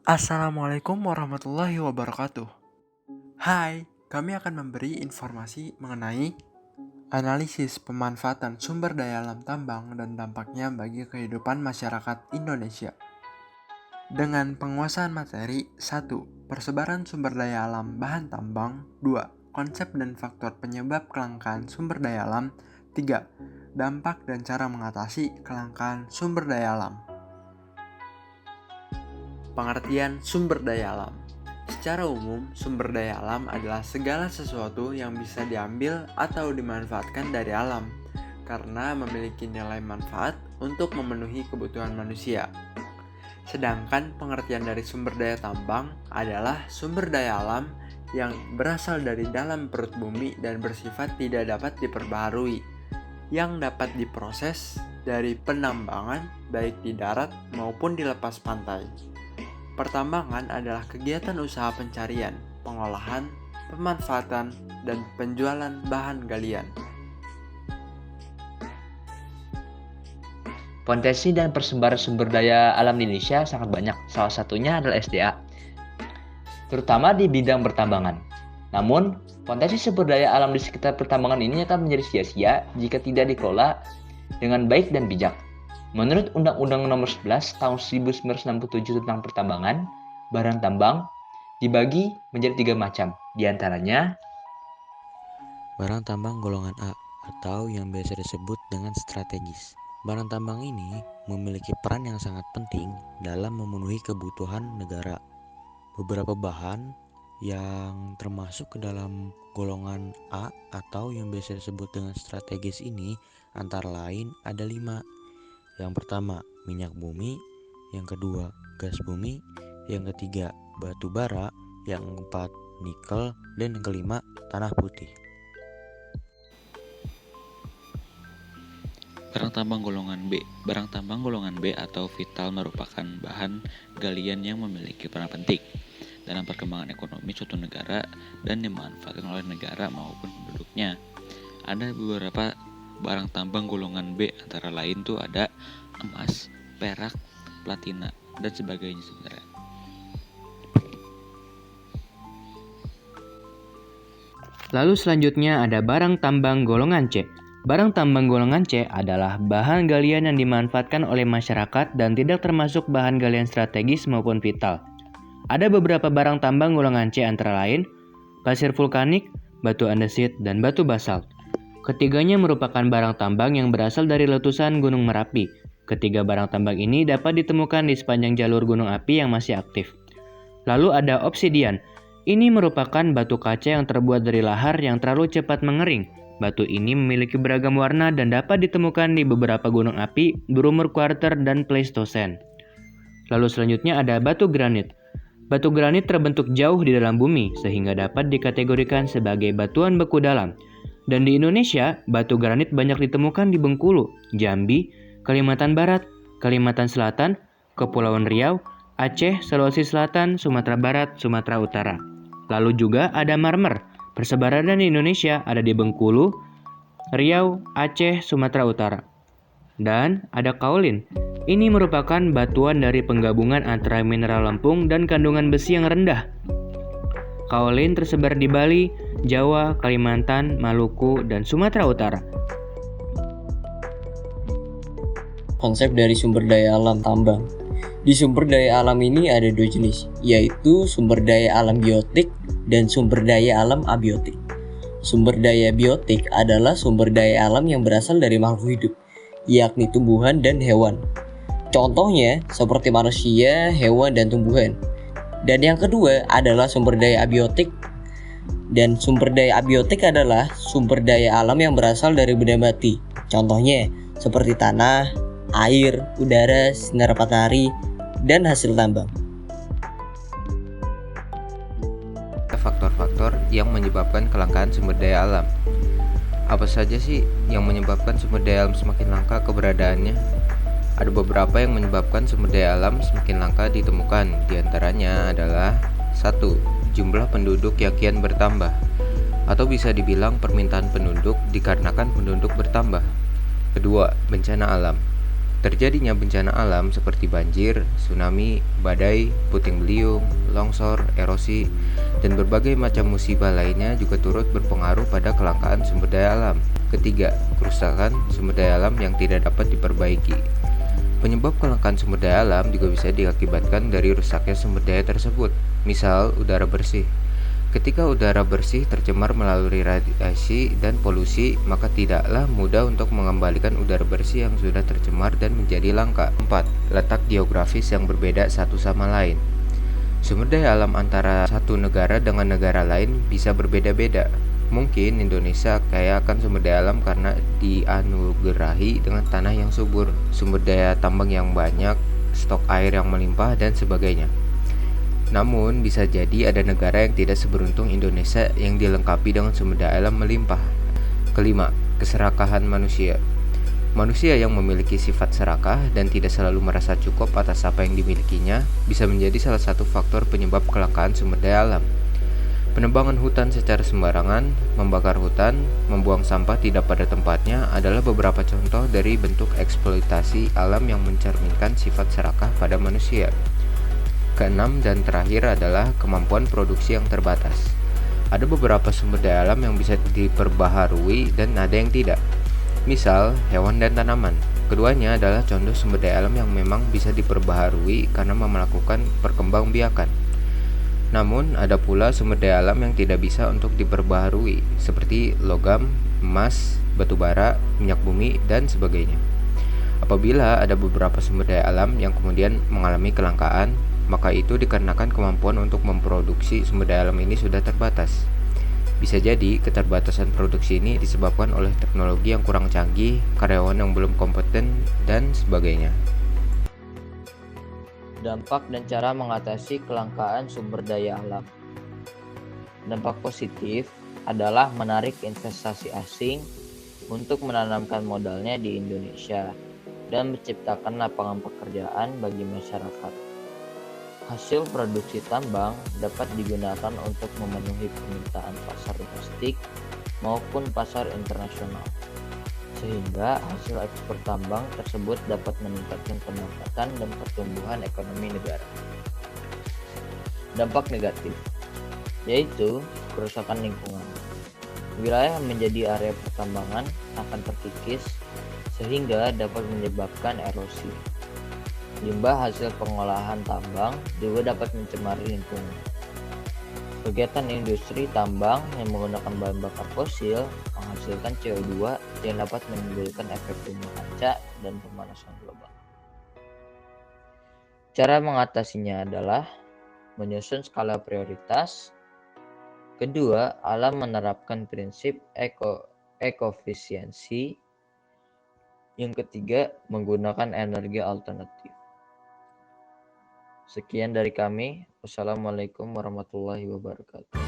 Assalamualaikum warahmatullahi wabarakatuh. Hai, kami akan memberi informasi mengenai analisis pemanfaatan sumber daya alam tambang dan dampaknya bagi kehidupan masyarakat Indonesia. Dengan penguasaan materi, 1. Persebaran sumber daya alam bahan tambang. 2. Konsep dan faktor penyebab kelangkaan sumber daya alam. 3. Dampak dan cara mengatasi kelangkaan sumber daya alam. Pengertian sumber daya alam. Secara umum, sumber daya alam adalah segala sesuatu yang bisa diambil atau dimanfaatkan dari alam karena memiliki nilai manfaat untuk memenuhi kebutuhan manusia. Sedangkan pengertian dari sumber daya tambang adalah sumber daya alam yang berasal dari dalam perut bumi dan bersifat tidak dapat diperbaharui, yang dapat diproses dari penambangan baik di darat maupun di lepas pantai. Pertambangan adalah kegiatan usaha pencarian, pengolahan, pemanfaatan, dan penjualan bahan galian. Potensi dan persebaran sumber daya alam di Indonesia sangat banyak, salah satunya adalah SDA, terutama di bidang pertambangan. Namun, potensi sumber daya alam di sekitar pertambangan ini akan menjadi sia-sia jika tidak dikelola dengan baik dan bijak. Menurut Undang-Undang Nomor 11 Tahun 1967 tentang pertambangan, barang tambang dibagi menjadi 3 macam, diantaranya barang tambang golongan A atau yang biasa disebut dengan strategis. Barang tambang ini memiliki peran yang sangat penting dalam memenuhi kebutuhan negara. Beberapa bahan yang termasuk ke dalam golongan A atau yang biasa disebut dengan strategis ini antara lain ada 5. Yang pertama, minyak bumi. Yang kedua, gas bumi. Yang ketiga, batu bara. Yang keempat, nikel. Dan yang kelima, tanah putih. Barang tambang golongan B. Barang tambang golongan B atau vital merupakan bahan galian yang memiliki peran penting dalam perkembangan ekonomi suatu negara dan dimanfaatkan oleh negara maupun penduduknya. Ada beberapa barang tambang golongan B, antara lain tuh ada emas, perak, platina, dan sebagainya sebenarnya. Lalu selanjutnya ada barang tambang golongan C. Barang tambang golongan C adalah bahan galian yang dimanfaatkan oleh masyarakat dan tidak termasuk bahan galian strategis maupun vital. Ada beberapa barang tambang golongan C antara lain pasir vulkanik, batu andesit, dan batu basalt. Ketiganya merupakan barang tambang yang berasal dari letusan Gunung Merapi. Ketiga barang tambang ini dapat ditemukan di sepanjang jalur gunung api yang masih aktif. Lalu ada obsidian. Ini merupakan batu kaca yang terbuat dari lahar yang terlalu cepat mengering. Batu ini memiliki beragam warna dan dapat ditemukan di beberapa gunung api berumur kuarter dan Pleistosen. Lalu selanjutnya ada batu granit. Batu granit terbentuk jauh di dalam bumi sehingga dapat dikategorikan sebagai batuan beku dalam. Dan di Indonesia, batu granit banyak ditemukan di Bengkulu, Jambi, Kalimantan Barat, Kalimantan Selatan, Kepulauan Riau, Aceh, Sulawesi Selatan, Sumatera Barat, Sumatera Utara. Lalu juga ada marmer. Persebarannya di Indonesia ada di Bengkulu, Riau, Aceh, Sumatera Utara. Dan ada kaolin. Ini merupakan batuan dari penggabungan antara mineral lempung dan kandungan besi yang rendah. Kaolin tersebar di Bali, Jawa, Kalimantan, Maluku, dan Sumatera Utara. Konsep dari sumber daya alam tambang. Di sumber daya alam ini ada 2 jenis, yaitu sumber daya alam biotik dan sumber daya alam abiotik. Sumber daya biotik adalah sumber daya alam yang berasal dari makhluk hidup, yakni tumbuhan dan hewan. Contohnya seperti manusia, hewan, dan tumbuhan. Dan yang kedua adalah sumber daya abiotik. Dan sumber daya abiotik adalah sumber daya alam yang berasal dari benda mati. Contohnya seperti tanah, air, udara, sinar matahari, dan hasil tambang. Faktor-faktor yang menyebabkan kelangkaan sumber daya alam. Apa saja sih yang menyebabkan sumber daya alam semakin langka keberadaannya? Ada beberapa yang menyebabkan sumber daya alam semakin langka ditemukan. Di antaranya adalah 1. Jumlah penduduk yang kian bertambah, atau bisa dibilang permintaan penduduk dikarenakan penduduk bertambah. Kedua, bencana alam. Terjadinya bencana alam seperti banjir, tsunami, badai, puting beliung, longsor, erosi, dan berbagai macam musibah lainnya juga turut berpengaruh pada kelangkaan sumber daya alam. Ketiga, kerusakan sumber daya alam yang tidak dapat diperbaiki. Penyebab kelangkaan sumber daya alam juga bisa diakibatkan dari rusaknya sumber daya tersebut. Misal, udara bersih. Ketika udara bersih tercemar melalui radiasi dan polusi, maka tidaklah mudah untuk mengembalikan udara bersih yang sudah tercemar dan menjadi langka. 4. Letak geografis yang berbeda satu sama lain. Sumber daya alam antara satu negara dengan negara lain bisa berbeda-beda. Mungkin Indonesia kaya akan sumber daya alam karena dianugerahi dengan tanah yang subur, sumber daya tambang yang banyak, stok air yang melimpah, dan sebagainya. Namun, bisa jadi ada negara yang tidak seberuntung Indonesia yang dilengkapi dengan sumber daya alam melimpah. Kelima, keserakahan manusia. Manusia yang memiliki sifat serakah dan tidak selalu merasa cukup atas apa yang dimilikinya bisa menjadi salah satu faktor penyebab kelangkaan sumber daya alam. Penebangan hutan secara sembarangan, membakar hutan, membuang sampah tidak pada tempatnya adalah beberapa contoh dari bentuk eksploitasi alam yang mencerminkan sifat serakah pada manusia. Keenam dan terakhir adalah kemampuan produksi yang terbatas. Ada beberapa sumber daya alam yang bisa diperbaharui dan ada yang tidak. Misal, hewan dan tanaman. Keduanya adalah contoh sumber daya alam yang memang bisa diperbaharui karena melakukan perkembangbiakan. Namun, ada pula sumber daya alam yang tidak bisa untuk diperbaharui, seperti logam, emas, batu bara, minyak bumi, dan sebagainya. Apabila ada beberapa sumber daya alam yang kemudian mengalami kelangkaan, maka itu dikarenakan kemampuan untuk memproduksi sumber daya alam ini sudah terbatas. Bisa jadi keterbatasan produksi ini disebabkan oleh teknologi yang kurang canggih, karyawan yang belum kompeten, dan sebagainya. Dampak dan cara mengatasi kelangkaan sumber daya alam. Dampak positif adalah menarik investasi asing untuk menanamkan modalnya di Indonesia dan menciptakan lapangan pekerjaan bagi masyarakat. Hasil produksi tambang dapat digunakan untuk memenuhi permintaan pasar domestik maupun pasar internasional, sehingga hasil ekspor tambang tersebut dapat meningkatkan pendapatan dan pertumbuhan ekonomi negara. Dampak negatif yaitu kerusakan lingkungan. Wilayah yang menjadi area pertambangan akan terkikis sehingga dapat menyebabkan erosi. Limbah hasil pengolahan tambang juga dapat mencemari lingkungan. Kegiatan industri tambang yang menggunakan bahan bakar fosil menghasilkan CO2 yang dapat menimbulkan efek rumah kaca dan pemanasan global. Cara mengatasinya adalah menyusun skala prioritas. Kedua, alam menerapkan prinsip ekofisiensi. Yang ketiga, menggunakan energi alternatif. Sekian dari kami. Wassalamualaikum warahmatullahi wabarakatuh.